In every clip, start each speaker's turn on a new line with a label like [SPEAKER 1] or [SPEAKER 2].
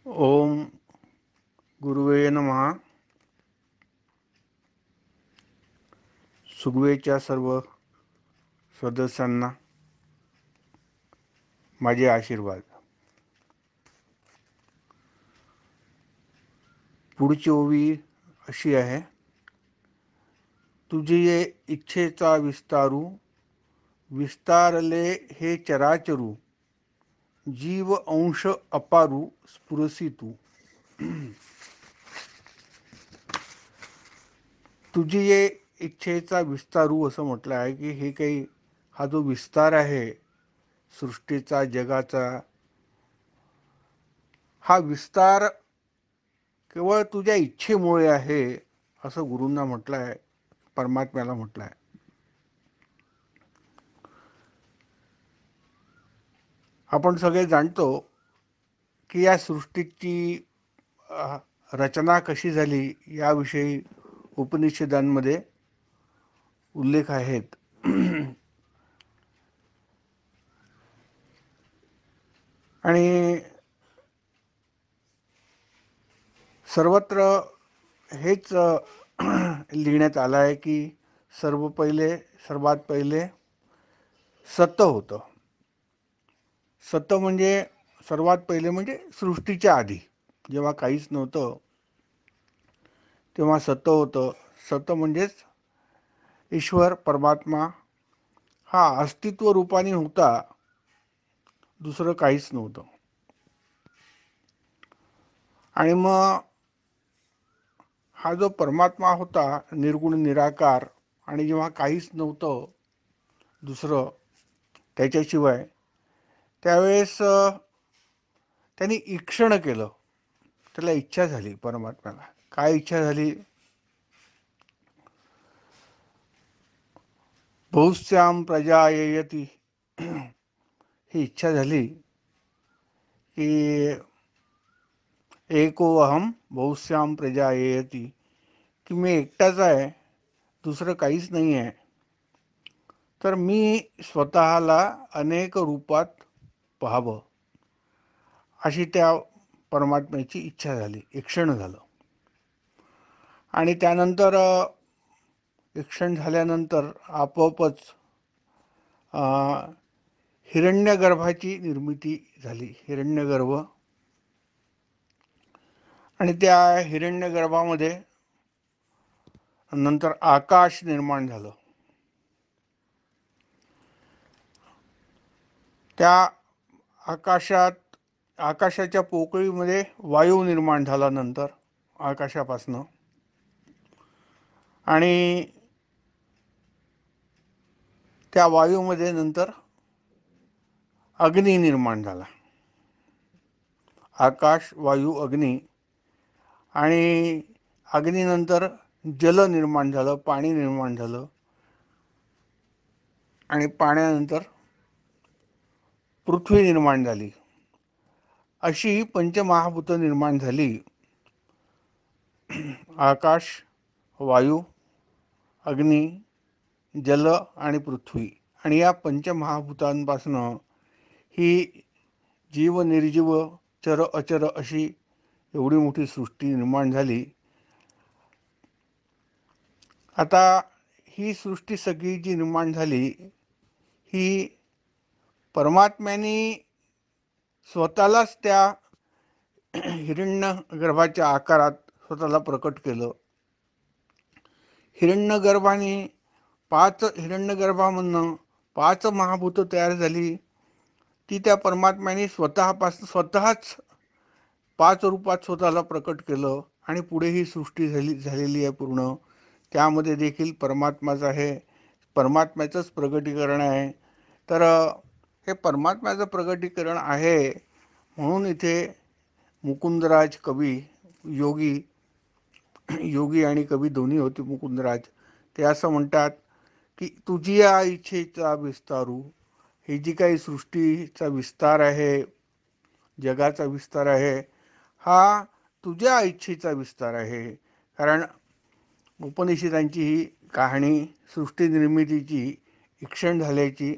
[SPEAKER 1] ओम गुरुवे नमः. सुगवेच्या सर्व सदस्यांना माझे आशीर्वाद. पुढची ओवी अशी आहे. तुझे ये इच्छेचा विस्तारू, विस्तारले हे चराचरू, जीव अंश अपारू स्फुरसी तू. तुझी ये इच्छेचा विस्तारू असं म्हटलं आहे की हे काही हा जो विस्तार आहे सृष्टीचा, जगाचा, हा विस्तार केवळ तुझ्या इच्छेमुळे आहे असं गुरूंना म्हटलं आहे, परमात्म्याला म्हटलं आहे. आपण सगळे जाणतो की या सृष्टीची रचना कशी झाली याविषयी उपनिषदांमध्ये उल्लेख आहेत. आणि सर्वत्र हेच लिहिण्यात आलं आहे की सर्वात पहिले सत होतं. सत म्हणजे सर्वात पहिले म्हणजे सृष्टीच्या आधी जेव्हा काहीच नव्हतं तेव्हा सत होतं. सत म्हणजेच ईश्वर परमात्मा हा अस्तित्व रूपाने होता, दुसरं काहीच नव्हतं. आणि मग हा जो परमात्मा होता निर्गुण निराकार, आणि जेव्हा काहीच नव्हतं दुसरं त्याच्याशिवाय, त्यावेळेस त्यांनी ईक्षण केलं. त्याला इच्छा झाली, परमात्म्याला काय इच्छा झाली? बहुस्याम प्रजा येयती, ही इच्छा झाली की एको अहम बहुस्याम प्रजा येयती, की मी एकटाच आहे, दुसरं काहीच नाही आहे, तर मी स्वतःला अनेक रूपात पाहावं अशी त्या परमात्म्याची इच्छा झाली, ईक्षण झालं. आणि त्यानंतर ईक्षण झाल्यानंतर आपोआपच हिरण्यगर्भाची निर्मिती झाली, हिरण्यगर्भ. आणि त्या हिरण्यगर्भामध्ये नंतर आकाश निर्माण झालं. त्या आकाशाच्या पोकळीमध्ये वायू निर्माण झाला नंतर आकाशापासनं. आणि त्या वायूमध्ये नंतर अग्नी निर्माण झाला. आकाश, वायू, अग्नी. आणि अग्नीनंतर जल निर्माण झालं, पाणी निर्माण झालं. आणि पाण्यानंतर पृथ्वी निर्माण झाली. अशी पंचमहाभूत निर्माण झाली. आकाश, वायू, अग्नी, जल आणि पृथ्वी. आणि या पंचमहाभूतांपासनं ही जीव निर्जीव चर अचर अशी एवढी मोठी सृष्टी निर्माण झाली. आता ही सृष्टी सगळी जी निर्माण झाली ही परमात्म्याने स्वतःलाच त्या हिरण्यगर्भाच्या आकारात स्वतःला प्रकट केलं. हिरण्यगर्भामधनं 5 महाभूत तयार झाली. ती त्या परमात्म्याने स्वतःच 5 रूपात स्वतःला प्रकट केलं. आणि पुढे ही सृष्टी झालेली आहे पूर्ण. त्यामध्ये देखील परमात्म्याचंच प्रगटीकरण आहे. तर हे परमात्म्याचं प्रगटीकरण आहे म्हणून इथे मुकुंदराज कवी, योगी आणि कवी दोन्ही होते मुकुंदराज, ते असं म्हणतात की तुझी या इच्छेचा विस्तारू, ही जी काही सृष्टीचा विस्तार आहे, जगाचा विस्तार आहे, हा तुझ्या इच्छेचा विस्तार आहे. कारण उपनिषदांची ही कहाणी सृष्टी निर्मितीची, ईक्षण झाल्याची,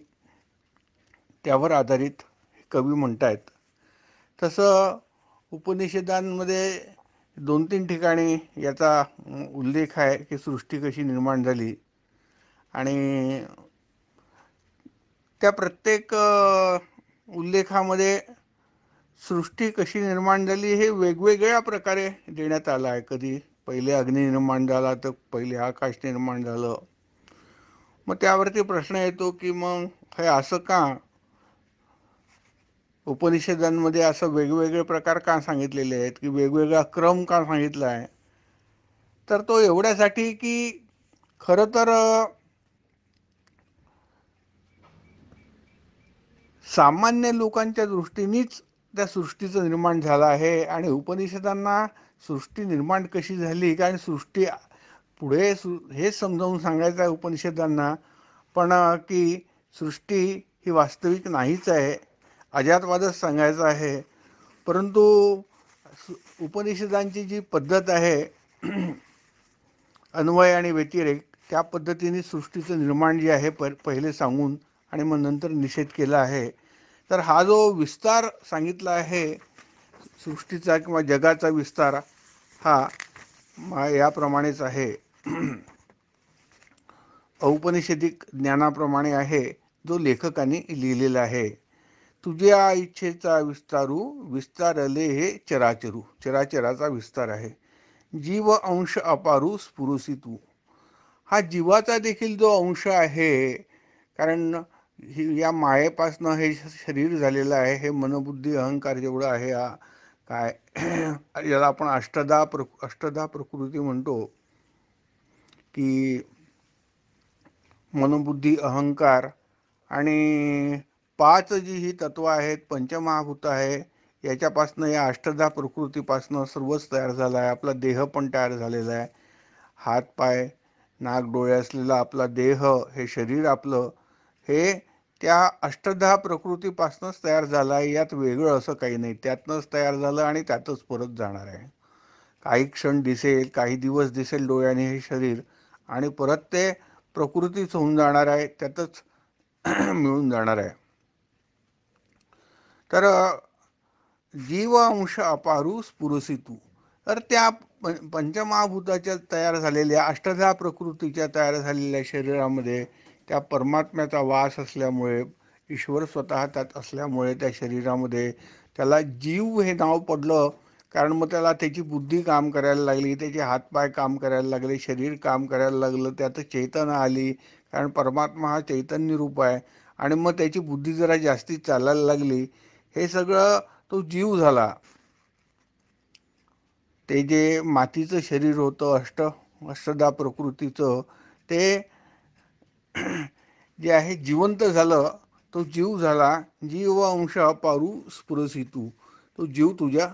[SPEAKER 1] त्यावर आधारित कवी म्हणतायत. तसं उपनिषदांमध्ये 2-3 ठिकाणी याचा उल्लेख आहे की सृष्टी कशी निर्माण झाली, आणि त्या प्रत्येक उल्लेखामध्ये सृष्टी कशी निर्माण झाली हे वेगवेगळ्या प्रकारे देण्यात आलं आहे. कधी पहिले अग्नी निर्माण झाला, तर पहिले आकाश निर्माण झालं. मग त्यावरती प्रश्न येतो की मग हे असं का, उपनिषदांमध्ये असं वेगवेगळे प्रकार का सांगितलेले आहेत, की वेगवेगळा क्रम का सांगितला आहे? तर तो एवढ्यासाठी की खरं तर सामान्य लोकांच्या दृष्टीनेच त्या सृष्टीचं निर्माण झालं आहे, आणि उपनिषदांना सृष्टी निर्माण कशी झाली, कारण सृष्टी पुढे हेच समजावून सांगायचं आहे उपनिषदांना, पण की सृष्टी ही वास्तविक नाहीच आहे, अजातवादच सांगायचा आहे. परंतु उपनिषदांची जी पद्धत आहे अन्वय आणि व्यतिरेक, त्या पद्धतीने सृष्टीचं निर्माण जे आहे पहिले सांगून आणि मग नंतर निषेध केला आहे. तर हा जो विस्तार सांगितला आहे सृष्टीचा किंवा जगाचा विस्तार, हा याप्रमाणेच आहे, औपनिषदिक ज्ञानाप्रमाणे आहे, जो लेखकांनी लिहिलेला आहे. तुझ्या इच्छेचा विस्तारू, विस्तारले हे चराचरू. चराचराचा विस्तार आहे. जीव अंश अपारू स्फुरुसी तू. हा जीवाचा देखील जो अंश आहे, कारण या मायेपासनं हे शरीर झालेलं आहे, हे मनबुद्धी अहंकार जेवढं आहे, हा काय याला आपण अष्टधा प्रकृती म्हणतो, की मनोबुद्धी अहंकार आणि 5 जी ही तत्व आहेत, पंचमहाभूत आहे, याच्यापासनं, या अष्टधा प्रकृतीपासनं सर्वच तयार झालं आहे. आपला देह पण तयार झालेला आहे. हात पाय नाक डोळे असलेला आपला देह, हे शरीर आपलं, हे त्या अष्टधा प्रकृतीपासूनच तयार झालं आहे. यात वेगळं असं काही नाही. त्यातनंच तयार झालं आणि त्यातच परत जाणार आहे. काही क्षण दिसेल, काही दिवस दिसेल डोळ्याने हे शरीर, आणि परत ते प्रकृतीच होऊन जाणार आहे, त्यातच मिळून जाणार आहे. तर जीव अंश अपारू स्फुरसी तू. तर त्या पंचमहाभूताच्या तयार झालेल्या, अष्टधा प्रकृतीच्या तयार झालेल्या शरीरामध्ये त्या परमात्म्याचा वास असल्यामुळे, ईश्वर स्वतः त्यात असल्यामुळे त्या शरीरामध्ये त्याला जीव हे नाव पडलं. कारण मग त्याला त्याची बुद्धी काम करायला लागली, त्याचे हातपाय काम करायला लागले, शरीर काम करायला लागलं, त्यात चेतना आली, कारण परमात्मा हा चैतन्य रूप आहे. आणि मग त्याची बुद्धी जरा जास्ती चालायला लागली. हे सगळं तो जीव झाला. ते जे मातीचं शरीर होतं अष्टधा प्रकृतीचं, ते जे आहे जिवंत झालं, तो जीव झाला. जीव अंश अपारू स्फुरसी तू. तो जीव तुझ्या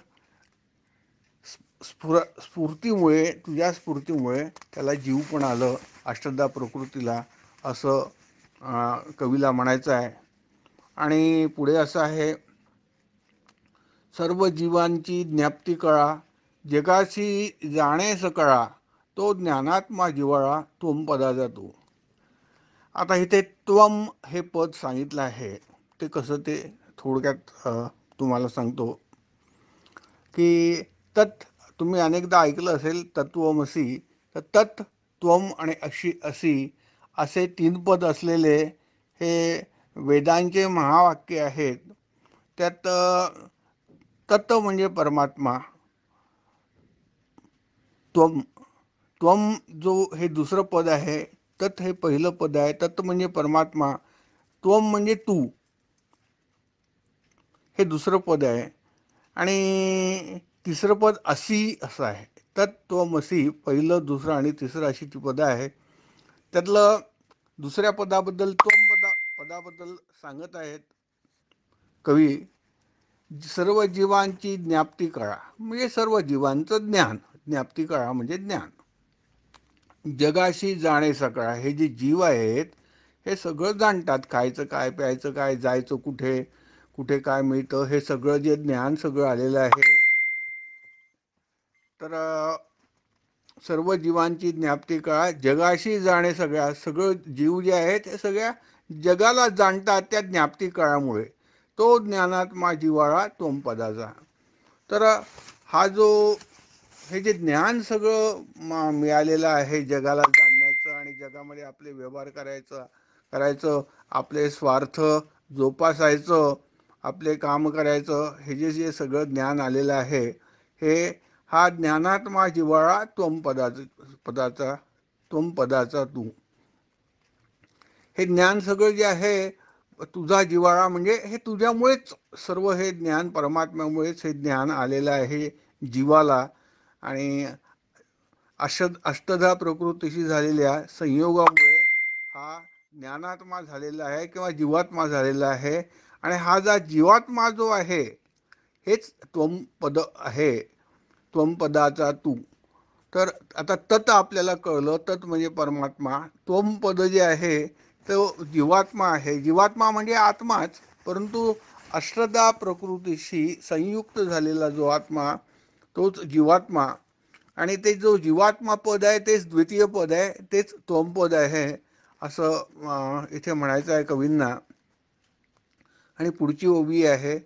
[SPEAKER 1] स्फूर्तीमुळे, तुझ्या स्फूर्तीमुळे त्याला जीव पण आलं, अष्टधा प्रकृतीला, असं कवीला म्हणायचं आहे. आणि पुढे असं आहे, सर्व जीवांची ज्ञाप्ती कळा, जगाशी जाणे सकळा, तो ज्ञानात्मा जिवाळा, त्वम पदा जातो. आता इथे त्वम हे पद सांगितलं आहे. ते कसं, ते थोडक्यात तुम्हाला सांगतो, की तत्, तुम्ही अनेकदा ऐकलं असेल तत्वमसी. तर तत्, त्वम आणि असी असे 3 पद असलेले हे वेदांचे महावाक्य आहेत. त्यात तत् म्हणजे परमात्मा, त्वम, त्वम जो हे दुसरं पद आहे, तत् हे पहिलं पद आहे. तत् म्हणजे परमात्मा, त्वम म्हणजे तू, हे दुसरं पद आहे. आणि तिसरं पद असी असं आहे. तत्त्वमसी पहिलं, दुसरं आणि तिसरं अशी ती पदं आहे. त्यातलं दुसऱ्या पदाबद्दल, पदाबद्दल सांगत आहेत कवी, सर्व जीवांची ज्ञाप्ती कळा, म्हणजे सर्व जीवांचं ज्ञान. ज्ञाप्ती कळा म्हणजे ज्ञान. जगाशी जाणे सकळा, हे जे जीव आहेत हे सगळं जाणतात. खायचं काय, प्यायचं काय, जायचं कुठे, कुठे काय मिळतं, हे सगळं जे ज्ञान सगळं आलेलं आहे. तर सर्व जीवांची ज्ञाप्ती कळा, जगाशी जाणे सगळं जीव जे आहेत ते सगळ्या जगाला जाणतात त्या ज्ञाप्ती कळामुळे. तो ज्ञानात्मा जिवाळा त्वम पदाचा. तर हा जो हे जे ज्ञान सगळं मिळालेलं आहे जगाला जाणण्याचं आणि जगामध्ये आपले व्यवहार करायचं आपले स्वार्थ जोपासायचं, आपले काम करायचं, हे जे जे सगळं ज्ञान आलेलं आहे हे हा ज्ञानात्मा जिव्हाळा त्वम पदाचा तू. हे ज्ञान सगळं जे आहे तुझा जिव्हाळा म्हणजे हे तुझ्यामुळेच सर्व हे ज्ञान, परमात्म्यामुळेच हे ज्ञान आलेलं आहे जीवाला. आणि अष्टधा प्रकृतीशी झालेल्या संयोगामुळे हा ज्ञानात्मा झालेला आहे किंवा जीवात्मा झालेला आहे. आणि हा जा जीवात्मा जो आहे हेच त्वमपद आहे, त्वमपदाचा तू. तर आता तत् आपल्याला कळलं, तत् म्हणजे परमात्मा. त्वमपद जे आहे तो जीवात्मा आहे. जीवात्मा म्हणजे आत्माच, परंतु अष्टधा प्रकृतीशी संयुक्त झालेला जो आत्मा तोच जीवात्मा. आणि ते जो जीवात्मा पद आहे तेच द्वितीय पद आहे, तेच त्वमपद आहे असं इथे म्हणायचं आहे कवींना. आणि पुढची ओवी आहे,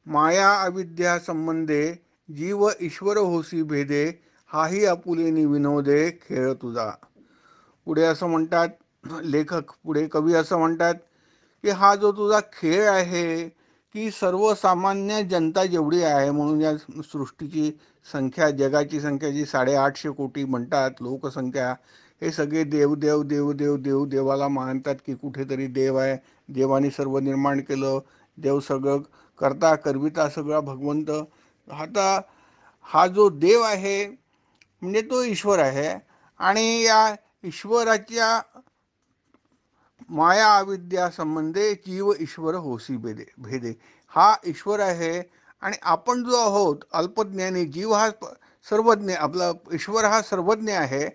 [SPEAKER 1] माया अविद्या संबंधे जीव ईश्वर होसी भेदे, हाही आपुलेनी विनोदे खेळ तुझा. पुढे असं म्हणतात लेखक, पुढे कवी असं म्हणतात की हा जो तुझा खेळ आहे की सर्वसामान्य जनता जेवढी आहे, म्हणून या सृष्टीची संख्या, जगाची संख्या जी 850 कोटी म्हणतात लोकसंख्या, हे सगळे देव देव देव देव देव देवाला मानतात की कुठेतरी देव आहे, देवाने सर्व निर्माण केलं, देव सगळं करता करविता सगळा भगवंत. आता हा जो देव आहे म्हणजे तो ईश्वर आहे. आणि या ईश्वराच्या माया अविद्या संबंधे जीव ईश्वर होसी भेदे, हा ईश्वर आहे आणि आपण जो आहोत अल्पज्ञानी. जीव हा सर्वज्ञ, आपला ईश्वर हा सर्वज्ञ आहे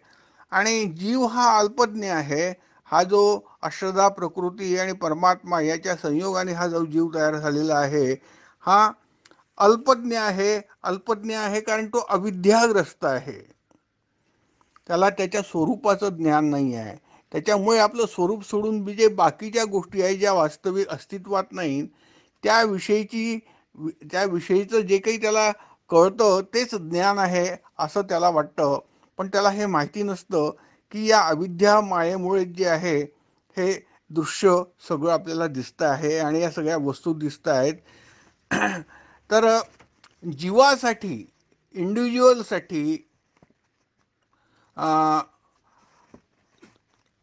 [SPEAKER 1] आणि जीव हा अल्पज्ञ आहे. हा जो अष्टधा प्रकृती आणि परमात्मा याच्या संयोगाने हा जो जीव तयार झालेला आहे हा अल्पज्ञ आहे. अल्पज्ञ आहे कारण तो अविद्याग्रस्त आहे, त्याला त्याच्या स्वरूपाचं ज्ञान नाही आहे. त्याच्यामुळे आपलं स्वरूप सोडून जे बाकीच्या गोष्टी आहेत ज्या वास्तविक अस्तित्वात नाही त्याविषयीचं जे काही त्याला कळतं तेच ज्ञान आहे असं त्याला वाटतं. पण त्याला हे माहिती नसतं की या अविद्या मायेमुळे जे आहे हे दृश्य सगळं आपल्याला दिसतं आहे आणि या सगळ्या वस्तू दिसत आहेत. तर जीवासाठी, इंडिव्हिज्युअलसाठी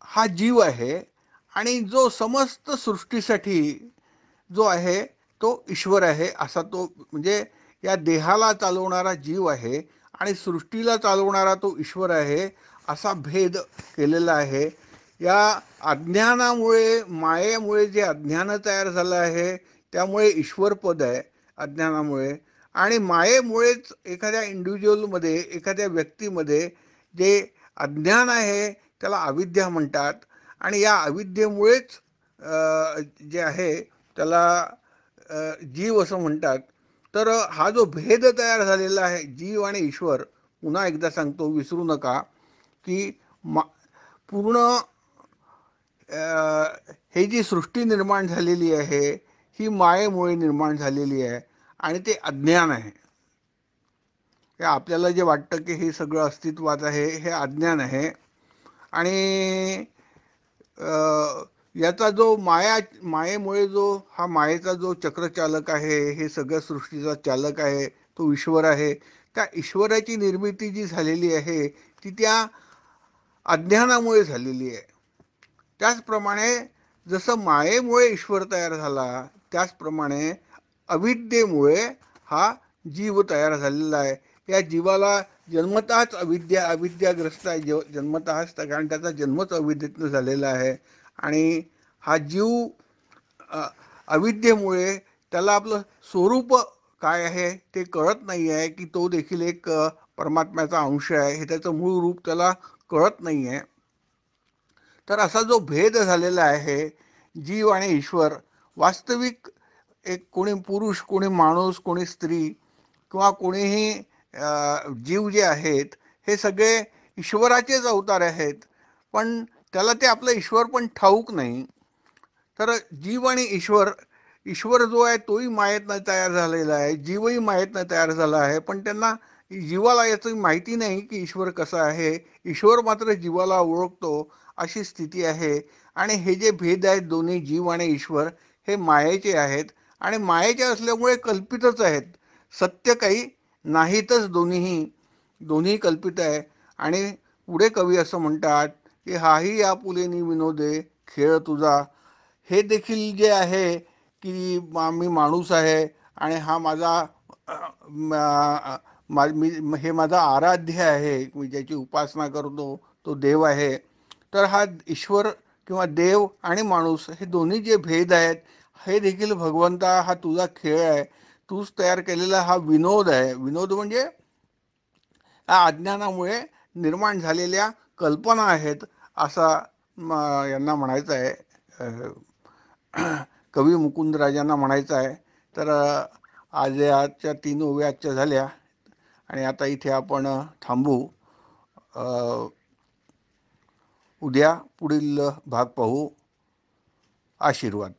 [SPEAKER 1] हा जीव आहे आणि जो समस्त सृष्टीसाठी जो आहे तो ईश्वर आहे असा तो, म्हणजे या देहाला चालवणारा जीव आहे आणि सृष्टीला चालवणारा तो ईश्वर आहे असा भेद केलेला आहे. या अज्ञानामुळे, मायेमुळे जे अज्ञान तयार झालं आहे त्यामुळे ईश्वर पद आहे अज्ञानामुळे. आणि मायेमुळेच एखाद्या इंडिव्हिज्युअलमध्ये, एखाद्या व्यक्तीमध्ये जे अज्ञान आहे त्याला अविद्या म्हणतात. आणि या अविद्येमुळेच जे आहे त्याला जीव असं म्हणतात. तर हा जो भेद तयार झालेला आहे जीव आणि ईश्वर, पुन्हा एकदा सांगतो विसरू नका की पूर्ण ही जी सृष्टी निर्माण झालेली आहे ही मायेमुळे निर्माण झालेली आहे आणि ते अज्ञान आहे. हे आपल्याला जे वाटतं की हे सगळं अस्तित्वात आहे हे अज्ञान आहे. आणि याचा जो मायेमुळे जो हा मायेचा जो चक्रचालक आहे, हे सगळ्या सृष्टीचा चालक आहे तो ईश्वर आहे. त्या ईश्वराची निर्मिती जी झालेली आहे ती त्या अज्ञानामुळे झालेली आहे. त्याचप्रमाणे जसं मायेमुळे ईश्वर तयार झाला त्याचप्रमाणे अविद्येमुळे हा जीव तयार झालेला आहे. या जीवाला जन्मतःच अविद्याग्रस्त आहे, जन्मतःच, कारण त्याचा जन्मच अविद्येतनं झालेला आहे. आणि हा जीव अविद्येमुळे त्याला आपलं स्वरूप काय आहे ते कळत नाही आहे की तो देखील एक परमात्म्याचा अंश आहे, हे त्याचं मूळ रूप त्याला कळत नाही आहे. तर असा जो भेद झालेला आहे जीव आणि ईश्वर, वास्तविक एक कोणी पुरुष, कोणी माणूस, कोणी स्त्री किंवा कोणीही जीव जे आहेत हे सगळे ईश्वराचेच अवतार आहेत, पण त्याला ते आपलं ईश्वर पण ठाऊक नाही. तर जीव आणि ईश्वर ईश्वर जो आहे तोही मायेतनं तयार झालेला आहे, जीवही मायेतनं तयार झाला आहे, पण त्यांना जीवाला याची माहिती नाही की ईश्वर कसा आहे. ईश्वर मात्र जीवाला ओळखतो, अशी स्थिती आहे. आणि हे जे भेद आहेत दोन्ही जीव आणि ईश्वर, हे मायेचे आहेत आणि मायेचे असल्यामुळे कल्पितच आहेत. सत्य काही नाहीतच, दोन्हीही दोन्ही कल्पित आहे. आणि पुढे कवी असं म्हणतात की हाही आपुलेनी विनोदे खेळ तुझा. हे देखील जे आहे की मी माणूस आहे आणि हा माझा हे माझा आराध्य आहे, मी ज्याची उपासना करतो तो देव आहे. तर हा ईश्वर किंवा देव आणि माणूस हे दोन्ही जे भेद आहेत, हे देखील भगवंता हा तुझा खेळ आहे, तूच तयार केलेला हा विनोद आहे. विनोद म्हणजे अज्ञानामुळे निर्माण झालेल्या कल्पना आहेत, असा यांना म्हणायचं आहे. कवी मुकुंदराजांना म्हणायचं आहे. तर आज आजच्या 3 ओव्या आजच्या झाल्या आणि आता इथे आपण थांबू. उद्या पुढील भाग पाहू. आशीर्वाद.